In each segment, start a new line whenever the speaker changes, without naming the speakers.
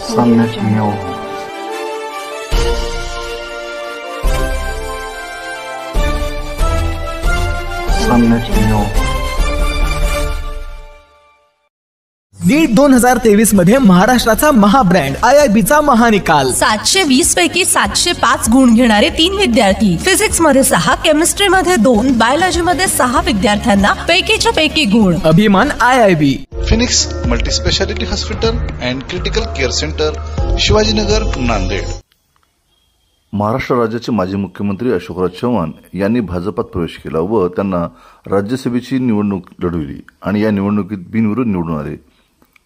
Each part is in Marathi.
Summit New. Summit New.
नीट 2023 मध्ये महाराष्ट्राचा महाब्रँड IIBचा महानिकाल
720 पैकी 705 गुण घेणारे 3 विद्यार्थी, फिजिक्स मध्ये 6, केमिस्ट्री मध्ये 2, बायोलॉजी मध्ये 6 विद्यार्थ्यांना पैकीच्या पैकी गुण.
अभिमान IIB.
Phoenix multispeciality hospital and critical care centre, Shivajinagar, Nanded.
Maharashtra राज्याचे माजी मुख्यमंत्री अशोकराव चव्हाण यांनी भाजपात प्रवेश केला व त्यांना राज्यसभेची निवडणूक लढविली आणि या निवडणुकीत बिनविरोध निवडून आले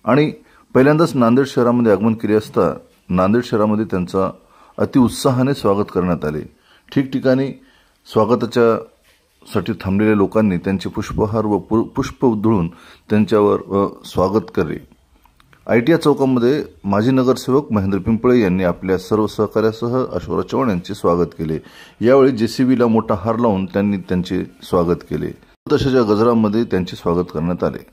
आणि पहिल्यांदाच नांदेड शहरामध्ये आगमन केले असता नांदेड शहरामध्ये त्यांचा अतिउत्साहाने स्वागत करण्यात आले. ठिकठिकाणी स्वागताच्यासाठी थांबलेल्या लोकांनी त्यांचे पुष्पहार व पुष्प उधळून त्यांच्यावर स्वागत केले. ITI चौकामध्ये माजी नगरसेवक महेंद्र पिंपळे यांनी आपल्या सर्व सहकार्यासह अशोकराव चव्हाण यांचे स्वागत केले. यावेळी JCBला मोठा हार लावून त्यांनी त्यांचे स्वागत केले. तशाच्या गजरामध्ये त्यांचे स्वागत करण्यात आले.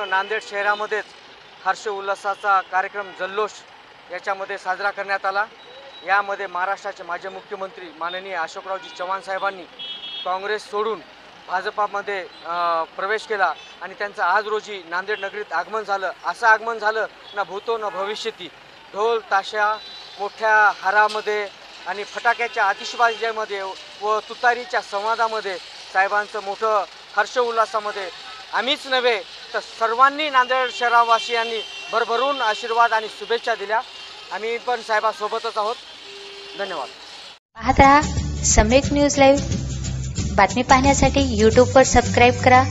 नांदेड शहरामध्येच हर्ष उल्हासाचा कार्यक्रम जल्लोष याच्यामध्ये साजरा करण्यात आला. यामध्ये महाराष्ट्राचे माजी मुख्यमंत्री माननीय अशोकरावजी चव्हाण साहेबांनी काँग्रेस सोडून भाजपामध्ये प्रवेश केला आणि त्यांचं आज रोजी नांदेड नगरीत आगमन झालं. असं आगमन झालं ना भूतो न भविष्यती. ढोल ताशा मोठ्या हारामध्ये आणि फटाक्याच्या आतिषबाजीमध्ये व तुतारीच्या संवादामध्ये साहेबांचं मोठं हर्ष उल्हासामध्ये आम्हीच नव्हे तर सर्वांनी नांदेड शहरवासियांनी भरभरून आशीर्वाद आणि शुभेच्छा दिल्या. आम्ही पण साहेबांसोबतच आहोत. धन्यवाद.
पाहत रहा सम्यक न्यूज लाईव्ह. बातमी पाहण्यासाठी YouTube वर सबस्क्राईब करा.